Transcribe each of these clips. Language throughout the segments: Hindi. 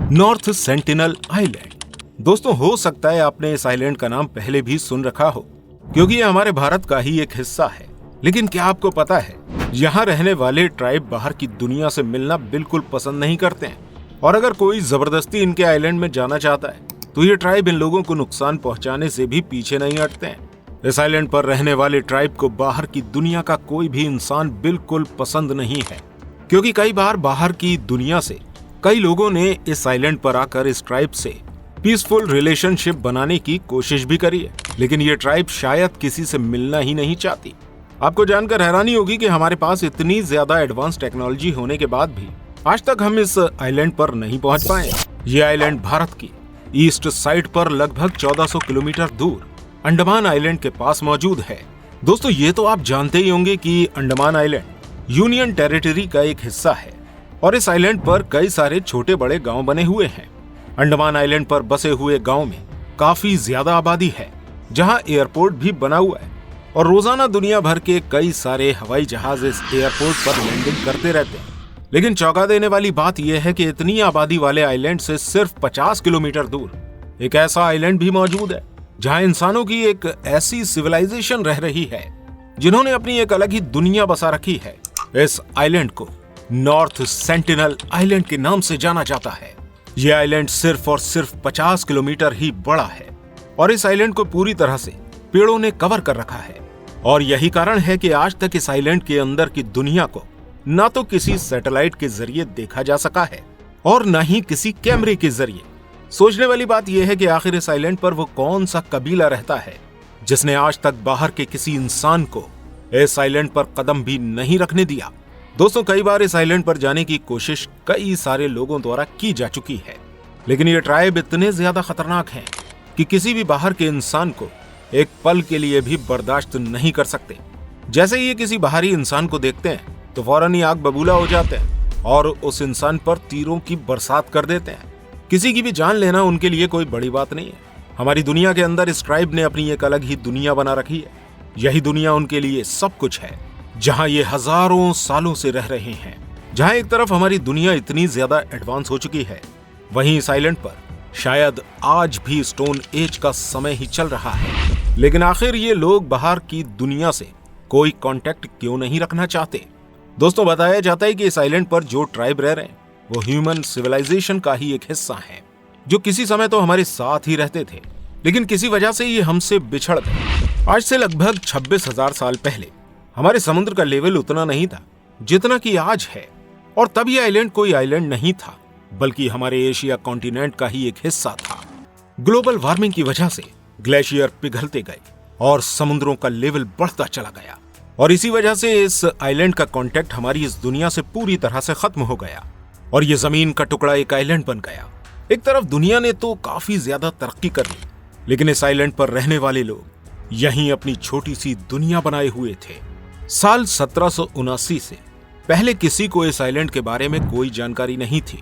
North sentinel island. दोस्तों, हो सकता है आपने इस आइलैंड का नाम पहले भी सुन रखा हो, क्योंकि ये हमारे भारत का ही एक हिस्सा है। लेकिन क्या आपको पता है, यहाँ रहने वाले ट्राइब बाहर की दुनिया से मिलना बिल्कुल पसंद नहीं करते हैं, और अगर कोई जबरदस्ती इनके आइलैंड में जाना चाहता है तो ये ट्राइब इन लोगों को नुकसान पहुंचाने से भी पीछे नहीं हटते हैं। इस आइलैंड पर रहने वाले ट्राइब को बाहर की दुनिया का कोई भी इंसान बिल्कुल पसंद नहीं है, क्योंकि कई बार बाहर की दुनिया से कई लोगों ने इस आइलैंड पर आकर इस ट्राइब से पीसफुल रिलेशनशिप बनाने की कोशिश भी करी है, लेकिन ये ट्राइब शायद किसी से मिलना ही नहीं चाहती। आपको जानकर हैरानी होगी कि हमारे पास इतनी ज्यादा एडवांस टेक्नोलॉजी होने के बाद भी आज तक हम इस आइलैंड पर नहीं पहुंच पाए। ये आइलैंड भारत की ईस्ट साइड पर लगभग 1400 किलोमीटर दूर अंडमान आइलैंड के पास मौजूद है। दोस्तों, ये तो आप जानते ही होंगे कि अंडमान आइलैंड यूनियन टेरिटरी का एक हिस्सा है और इस आइलैंड पर कई सारे छोटे बड़े गांव बने हुए हैं। अंडमान आइलैंड पर बसे हुए गांव में काफी ज्यादा आबादी है, जहां एयरपोर्ट भी बना हुआ है और रोजाना दुनिया भर के कई सारे हवाई जहाज इस एयरपोर्ट पर लैंडिंग करते रहते हैं। लेकिन चौंका देने वाली बात यह है कि इतनी आबादी वाले आइलैंड से सिर्फ 50 किलोमीटर दूर एक ऐसा आइलैंड भी मौजूद है जहां इंसानों की एक ऐसी सिविलाइजेशन रह रही है जिन्होंने अपनी एक अलग ही दुनिया बसा रखी है। इस आइलैंड को नॉर्थ सेंटिनल आइलैंड के नाम से जाना जाता है। यह आइलैंड सिर्फ और सिर्फ 50 किलोमीटर ही बड़ा है और इस आइलैंड को पूरी तरह से पेड़ों ने कवर कर रखा है, और यही कारण है कि आज तक इस आइलैंड के अंदर की दुनिया को ना तो किसी सैटेलाइट के जरिए देखा जा सका है और न ही किसी कैमरे के जरिए। सोचने वाली बात यह है कि आखिर इस आइलैंड पर वो कौन सा कबीला रहता है जिसने आज तक बाहर के किसी इंसान को इस आइलैंड पर कदम भी नहीं रखने दिया। दोस्तों, कई बार इस आइलैंड पर जाने की कोशिश कई सारे लोगों द्वारा की जा चुकी है, लेकिन ये ट्राइब इतने ज्यादा खतरनाक हैं कि किसी भी बाहर के इंसान को एक पल के लिए भी बर्दाश्त नहीं कर सकते। जैसे ही ये किसी बाहरी इंसान को देखते हैं तो फौरन ही आग बबूला हो जाते हैं और उस इंसान पर तीरों की बरसात कर देते हैं। किसी की भी जान लेना उनके लिए कोई बड़ी बात नहीं है। हमारी दुनिया के अंदर इस ट्राइब ने अपनी एक अलग ही दुनिया बना रखी है। यही दुनिया उनके लिए सब कुछ है, जहां ये हजारों सालों से रह रहे हैं। जहां एक तरफ हमारी दुनिया इतनी ज्यादा एडवांस हो चुकी है, वहीं इस आइलैंड पर शायद आज भी स्टोन एज का समय ही चल रहा है। लेकिन आखिर ये लोग बाहर की दुनिया से कोई कांटेक्ट क्यों नहीं रखना चाहते? दोस्तों, बताया जाता है कि इस आइलैंड पर जो ट्राइब रह रहे हैं वो ह्यूमन सिविलाइजेशन का ही एक हिस्सा है, जो किसी समय तो हमारे साथ ही रहते थे, लेकिन किसी वजह से ये हमसे बिछड़ गए। आज से लगभग 26,000 साल पहले हमारे समुद्र का लेवल उतना नहीं था जितना कि आज है, और तब ये आइलैंड कोई आइलैंड नहीं था, बल्कि हमारे एशिया कॉन्टिनेंट का ही एक हिस्सा था। ग्लोबल वार्मिंग की वजह से ग्लेशियर पिघलते गए और समुद्रों का लेवल बढ़ता चला गया, और इसी वजह से इस आइलैंड का कांटेक्ट हमारी इस दुनिया से पूरी तरह से खत्म हो गया और ये जमीन का टुकड़ा एक आइलैंड बन गया। एक तरफ दुनिया ने तो काफी ज्यादा तरक्की कर ली, लेकिन इस आइलैंड पर रहने वाले लोग यहीं अपनी छोटी सी दुनिया बनाए हुए थे। साल 1779 से पहले किसी को इस आइलैंड के बारे में कोई जानकारी नहीं थी,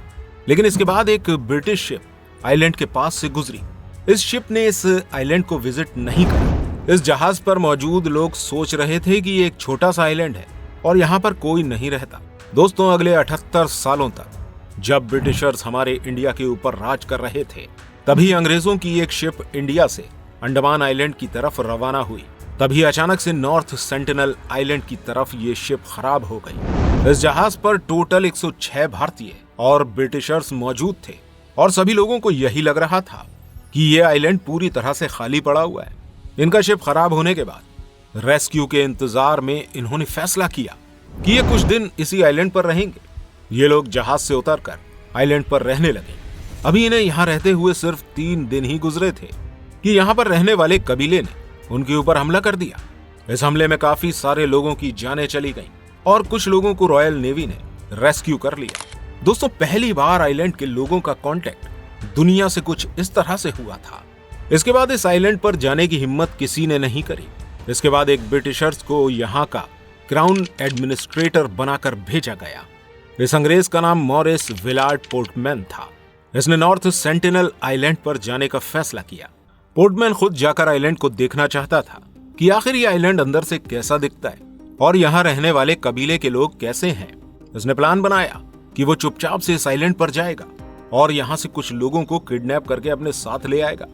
लेकिन इसके बाद एक ब्रिटिश शिप आइलैंड के पास से गुजरी। इस शिप ने इस आइलैंड को विजिट नहीं करा। इस जहाज पर मौजूद लोग सोच रहे थे कि ये एक छोटा सा आइलैंड है और यहाँ पर कोई नहीं रहता। दोस्तों, अगले 78 सालों तक जब ब्रिटिशर्स हमारे इंडिया के ऊपर राज कर रहे थे, तभी अंग्रेजों की एक शिप इंडिया से अंडमान आइलैंड की तरफ रवाना हुई। तभी अचानक से नॉर्थ सेंटिनल आइलैंड की तरफ ये शिप खराब हो गई। इस जहाज पर टोटल 106 भारतीय और ब्रिटिशर्स मौजूद थे, और सभी लोगों को यही लग रहा था कि ये आइलैंड पूरी तरह से खाली पड़ा हुआ है। इनका शिप खराब होने के बाद रेस्क्यू के इंतजार में इन्होंने फैसला किया कि ये कुछ दिन इसी आइलैंड पर रहेंगे। ये लोग जहाज से उतरकर आइलैंड पर रहने लगे। अभी इन्हें यहाँ रहते हुए सिर्फ 3 दिन ही गुजरे थे कि यहाँ पर रहने वाले कबीले ने उनके ऊपर हमला कर दिया। इस हमले में काफी सारे लोगों की जानें चली गईं और कुछ लोगों को रॉयल नेवी ने रेस्क्यू कर लिया। दोस्तों, पहली बार आइलैंड के लोगों का कांटेक्ट दुनिया से कुछ इस तरह से हुआ था। इसके बाद इस आइलैंड पर जाने की हिम्मत किसी ने नहीं करी। इसके बाद एक ब्रिटिशर्स को यहाँ का क्राउन एडमिनिस्ट्रेटर बनाकर भेजा गया। इस अंग्रेज का नाम मॉरिस विलार्ड पोर्टमैन था। इसने नॉर्थ सेंटिनल आइलैंड पर जाने का फैसला किया। पोर्टमैन खुद जाकर आइलैंड को देखना चाहता था कि आखिर ये आइलैंड अंदर से कैसा दिखता है और यहाँ रहने वाले कबीले के लोग कैसे हैं। उसने प्लान बनाया कि वो चुपचाप से इस आइलैंड पर जाएगा और यहाँ से कुछ लोगों को किडनैप करके अपने साथ ले आएगा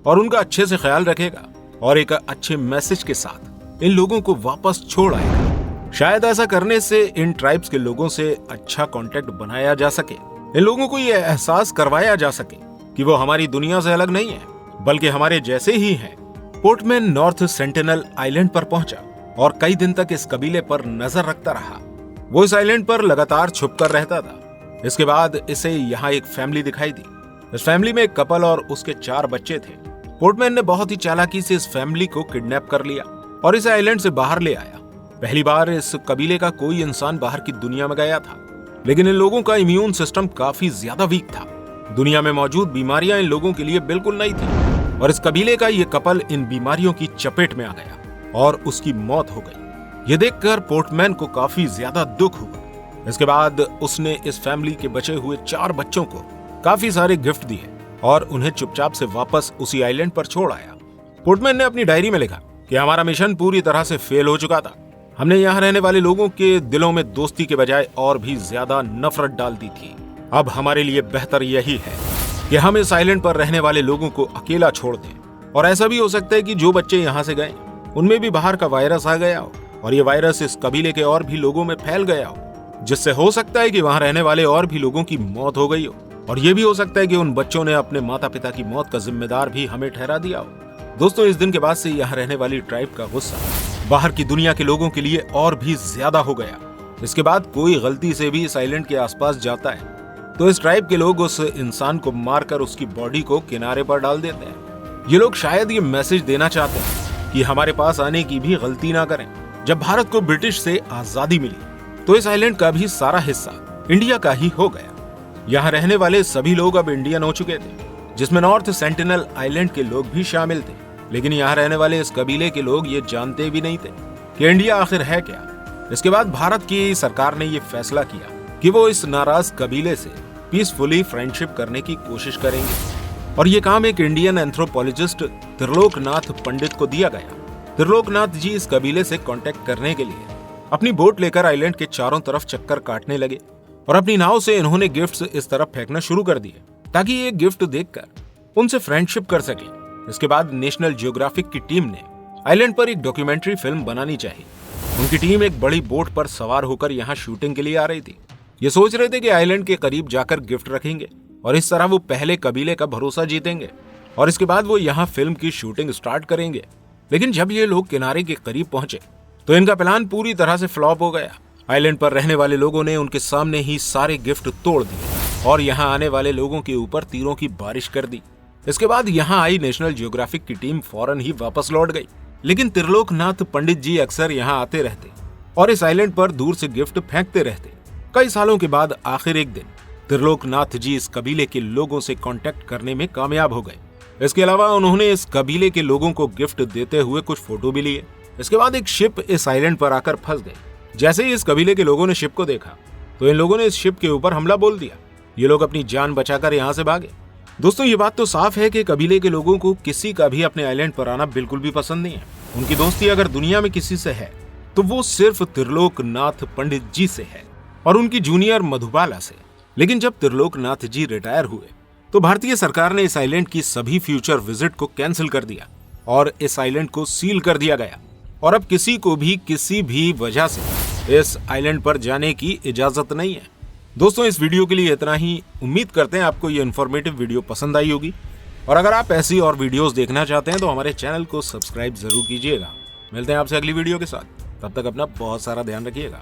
और उनका अच्छे से ख्याल रखेगा और एक अच्छे मैसेज के साथ इन लोगों को वापस छोड़ आएगा। शायद ऐसा करने से इन ट्राइब्स के लोगों से अच्छा कांटेक्ट बनाया जा सके, इन लोगों को ये एहसास करवाया जा सके कि वो हमारी दुनिया से अलग नहीं है बल्कि हमारे जैसे ही हैं। पोर्टमैन नॉर्थ सेंटिनल आइलैंड पर पहुंचा और कई दिन तक इस कबीले पर नजर रखता रहा। वो इस आइलैंड पर लगातार छुपकर रहता था। इसके बाद इसे यहाँ एक फैमिली दिखाई दी। इस फैमिली में एक कपल और उसके 4 बच्चे थे। पोर्टमैन ने बहुत ही चालाकी से इस फैमिली को किडनैप कर लिया और इस आइलैंड से बाहर ले आया। पहली बार इस कबीले का कोई इंसान बाहर की दुनिया में गया था, लेकिन इन लोगों का इम्यून सिस्टम काफी ज्यादा वीक था। दुनिया में मौजूद बीमारियां इन लोगों के लिए बिल्कुल नई थी और इस कबीले का ये कपल इन बीमारियों की चपेट में आ गया और उसकी मौत हो गई। ये देखकर पोर्टमैन को काफी ज्यादा दुख हुआ। इसके बाद उसने इस फैमिली के बचे हुए 4 बच्चों को काफी सारे गिफ्ट दिए और उन्हें चुपचाप से वापस उसी आइलैंड पर छोड़ आया। पोर्टमैन ने अपनी डायरी में लिखा कि हमारा मिशन पूरी तरह से फेल हो चुका था। हमने यहाँ रहने वाले लोगों के दिलों में दोस्ती के बजाय और भी ज्यादा नफरत डाल दी थी। अब हमारे लिए बेहतर यही है कि हम इस आइलैंड पर रहने वाले लोगों को अकेला छोड़ दें। और ऐसा भी हो सकता है कि जो बच्चे यहाँ से गए उनमें भी बाहर का वायरस आ गया हो और ये वायरस इस कबीले के और भी लोगों में फैल गया हो, जिससे हो सकता है कि वहां रहने वाले और भी लोगों की मौत हो गई हो। और ये भी हो सकता है कि उन बच्चों ने अपने माता पिता की मौत का जिम्मेदार भी हमें ठहरा दिया हो। दोस्तों, इस दिन के बाद से यहाँ रहने वाली ट्राइब का गुस्सा बाहर की दुनिया के लोगों के लिए और भी ज्यादा हो गया। इसके बाद कोई गलती से भी इस आइलैंड के आसपास जाता है तो इस ट्राइब के लोग उस इंसान को मारकर उसकी बॉडी को किनारे पर डाल देते हैं। ये लोग शायद ये मैसेज देना चाहते हैं कि हमारे पास आने की भी गलती ना करें। जब भारत को ब्रिटिश से आजादी मिली तो इस आइलैंड का भी सारा हिस्सा इंडिया का ही हो गया। यहाँ रहने वाले सभी लोग अब इंडियन हो चुके थे, जिसमें नॉर्थ सेंटिनल आइलैंड के लोग भी शामिल थे। लेकिन यहाँ रहने वाले इस कबीले के लोग ये जानते भी नहीं थे कि इंडिया आखिर है क्या। इसके बाद भारत की सरकार ने ये फैसला किया कि वो इस नाराज कबीले से पीसफुली फ्रेंडशिप करने की कोशिश करेंगे और ये काम एक इंडियन एंथ्रोपोलॉजिस्ट त्रिलोकनाथ पंडित को दिया गया। त्रिलोकनाथ जी इस कबीले से कांटेक्ट करने के लिए अपनी बोट लेकर आइलैंड के चारों तरफ चक्कर काटने लगे और अपनी नाव से इन्होंने गिफ्ट्स इस तरफ फेंकना शुरू कर दिए ताकि ये गिफ्ट देखकर उनसे फ्रेंडशिप कर सके। इसके बाद नेशनल जियोग्राफिक की टीम ने आइलैंड पर एक डॉक्यूमेंट्री फिल्म बनानी चाहिए। उनकी टीम एक बड़ी बोट पर सवार होकर यहाँ शूटिंग के लिए आ रही थी। ये सोच रहे थे कि आइलैंड के करीब जाकर गिफ्ट रखेंगे और इस तरह वो पहले कबीले का भरोसा जीतेंगे और इसके बाद वो यहाँ फिल्म की शूटिंग स्टार्ट करेंगे। लेकिन जब ये लोग किनारे के करीब पहुंचे तो इनका प्लान पूरी तरह से फ्लॉप हो गया। आइलैंड पर रहने वाले लोगों ने उनके सामने ही सारे गिफ्ट तोड़ दिए और यहाँ आने वाले लोगों के ऊपर तीरों की बारिश कर दी। इसके बाद यहाँ आई नेशनल जियोग्राफिक की टीम फौरन ही वापस लौट गई। लेकिन त्रिलोकनाथ पंडित जी अक्सर यहाँ आते रहते और इस आइलैंड पर दूर से गिफ्ट फेंकते रहते। कई सालों के बाद आखिर एक दिन त्रिलोकनाथ जी इस कबीले के लोगों से कांटेक्ट करने में कामयाब हो गए। इसके अलावा उन्होंने इस कबीले के लोगों को गिफ्ट देते हुए कुछ फोटो भी लिए। इसके बाद एक शिप इस आइलैंड पर आकर फंस गई। जैसे ही इस कबीले के लोगों ने शिप को देखा तो इन लोगों ने इस शिप के ऊपर हमला बोल दिया। ये लोग अपनी जान बचाकर यहाँ से भागे। दोस्तों, ये बात तो साफ है कि कबीले के लोगों को किसी का भी अपने आइलैंड पर आना बिल्कुल भी पसंद नहीं है। उनकी दोस्ती अगर दुनिया में किसी से है तो वो सिर्फ त्रिलोकनाथ पंडित जी से है और उनकी जूनियर मधुबाला से। लेकिन जब त्रिलोकनाथ जी रिटायर हुए तो भारतीय सरकार ने इस आइलैंड की सभी फ्यूचर विजिट को कैंसिल कर दिया और इस आइलैंड को सील कर दिया गया और अब किसी को भी किसी भी वजह से इस आइलैंड पर जाने की इजाजत नहीं है। दोस्तों, इस वीडियो के लिए इतना ही। उम्मीद करते हैं आपको ये इन्फॉर्मेटिव वीडियो पसंद आई होगी और अगर आप ऐसी और वीडियोस देखना चाहते हैं तो हमारे चैनल को सब्सक्राइब जरूर कीजिएगा। मिलते हैं आपसे अगली वीडियो के साथ। तब तक अपना बहुत सारा ध्यान रखिएगा।